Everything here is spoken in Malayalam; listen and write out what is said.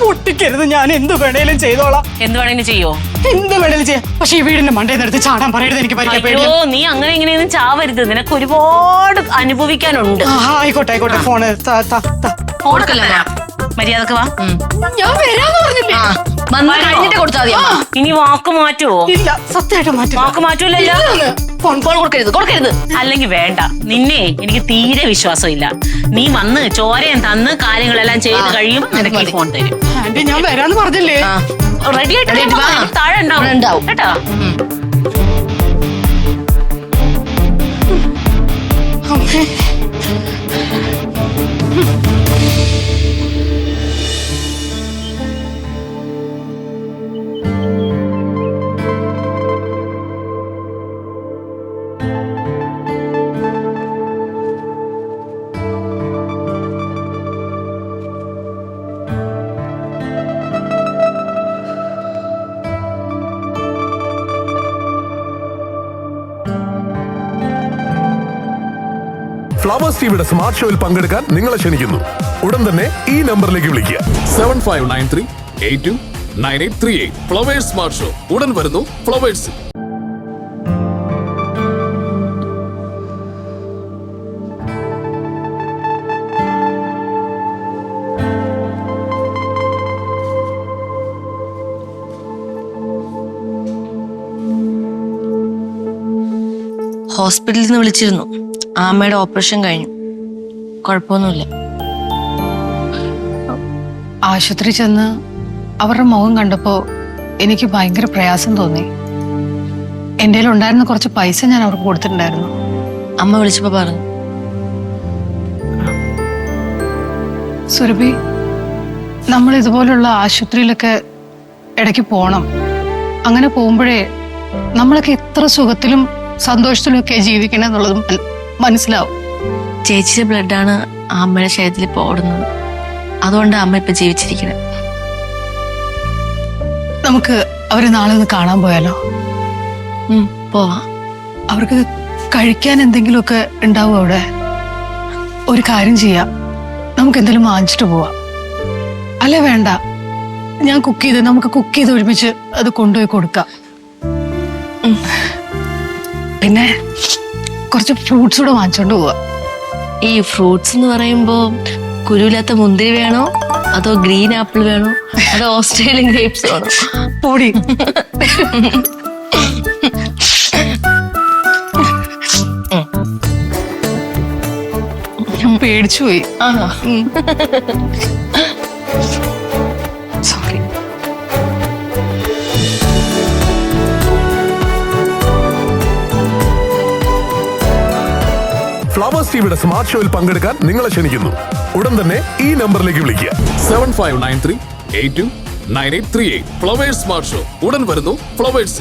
പൊട്ടിക്കരുത്. ഞാൻ എന്ത് വേണേലും ചെയ്തോളാം. എന്ത് വേണേലും ചെയ്യോ? എന്ത് വേണേലും ചെയ്യാം. പക്ഷെ ഈ വീടിന്റെ മണ്ടയിൽ നിർത്തി ചാടാൻ പറയരുത്. എനിക്ക് അയ്യോ, നീ അങ്ങനെ ഇങ്ങനെയൊന്നും ചാവരുത്. നിനക്ക് ഒരുപാട് അനുഭവിക്കാനുണ്ട്. ആയിക്കോട്ടെ ആയിക്കോട്ടെ. ഫോണ് മര്യാദക്ക് വാ. ഞാൻ വരാന്ന് പറഞ്ഞില്ലേ? കഴിഞ്ഞിട്ട് കൊടുത്താൽ മതി. ഇനി വാക്ക് മാറ്റുവോ? ഇല്ല, സത്യമായിട്ട് മാറ്റില്ല. വാക്ക് മാറ്റൂലല്ലോ. ഫോൺ കൊടുക്കരുത്. അല്ലെങ്കിൽ വേണ്ട. നിന്നെ എനിക്ക് തീരെ വിശ്വാസമില്ല. നീ വന്ന് ചോരയും തന്ന് കാര്യങ്ങളെല്ലാം ചെയ്ത് കഴിയുമ്പോൾ നിനക്ക് ഈ ഫോൺ തരും. ആന്റി, ഞാൻ വരാന്ന് പറഞ്ഞില്ലേ? റെഡി ആയിട്ട് താഴെ ഉണ്ടാവും കേട്ടോ. അമ്മേ, ഫ്ലവേഴ്സ് ടിവിയുടെ സ്മാർട്ട് ഷോയിൽ പങ്കെടുക്കാൻ നിങ്ങളെ ക്ഷണിക്കുന്നു. ഉടൻ തന്നെ ഈ നമ്പറിലേക്ക് വിളിക്കുക. 7593829838. ഫ്ലവേഴ്സ് സ്മാർട്ട് ഷോ ഉടൻ വരുന്നു ഫ്ലവേഴ്സ്. ഹോസ്പിറ്റലിൽ നിന്ന് വിളിച്ചിരുന്നു. അമ്മയുടെ ഓപ്പറേഷൻ കഴിഞ്ഞു, കുഴപ്പമൊന്നുമില്ല. ആശുപത്രി ചെന്ന് അവരുടെ മുഖം കണ്ടപ്പോ എനിക്ക് ഭയങ്കര പ്രയാസം തോന്നി. എൻ്റെ ഉണ്ടായിരുന്ന കുറച്ച് പൈസ ഞാൻ അവർക്ക് കൊടുത്തിട്ടുണ്ടായിരുന്നു. അമ്മ വിളിച്ചപ്പോ പറഞ്ഞു. സുരഭി, നമ്മൾ ഇതുപോലുള്ള ആശുപത്രിയിലൊക്കെ ഇടയ്ക്ക് പോണം. അങ്ങനെ പോകുമ്പോഴേ നമ്മളൊക്കെ എത്ര സുഖത്തിലും സന്തോഷത്തിലും ഒക്കെ ജീവിക്കണം എന്നുള്ളത് മനസ്സിലാവും. ചേച്ചിയുടെ ബ്ലഡാണ് അമ്മയുടെ ശരീരത്തിൽ ഇപ്പോൾ ഓടുന്നത്. അതുകൊണ്ട് അമ്മ ഇപ്പൊ ജീവിച്ചിരിക്കുന്നത്. നമുക്ക് അവരെ നാളെ ഒന്ന് കാണാൻ പോയാലോ? പോവാം. അവർക്ക് കഴിക്കാൻ എന്തെങ്കിലുമൊക്കെ ഉണ്ടാവും അവിടെ. ഒരു കാര്യം ചെയ്യാം, നമുക്ക് എന്തെങ്കിലും വാങ്ങിച്ചിട്ട് പോവാം. അല്ലെ വേണ്ട, ഞാൻ നമുക്ക് കുക്ക് ചെയ്ത് ഒരുമിച്ച് അത് കൊണ്ടുപോയി കൊടുക്കാം. പിന്നെ കുറച്ച് ഫ്രൂട്ട്സ് കൂടെ വാങ്ങിച്ചോണ്ട് പോവാ. ഈ ഫ്രൂട്ട്സ് എന്ന് പറയുമ്പോ കുരുവില്ലാത്ത മുന്തിരി വേണോ, അതോ ഗ്രീൻ ആപ്പിൾ വേണോ, അതോ ഓസ്ട്രേലിയൻ ഗ്രേപ്സ് വേണോ? പൊടി ഞാൻ പേടിച്ചു പോയി. സോറി. ഫ്ലവേഴ്സ് ടിവിയുടെ സ്മാർട്ട് ഷോയിൽ പങ്കെടുക്കാൻ നിങ്ങളെ ക്ഷണിക്കുന്നു. ഉടൻ തന്നെ ഈ നമ്പറിലേക്ക് വിളിക്കുക. 7593829838. ഫ്ലവേഴ്സ് സ്മാർട്ട് ഷോ ഉടൻ വരുന്നു ഫ്ലവേഴ്സ്.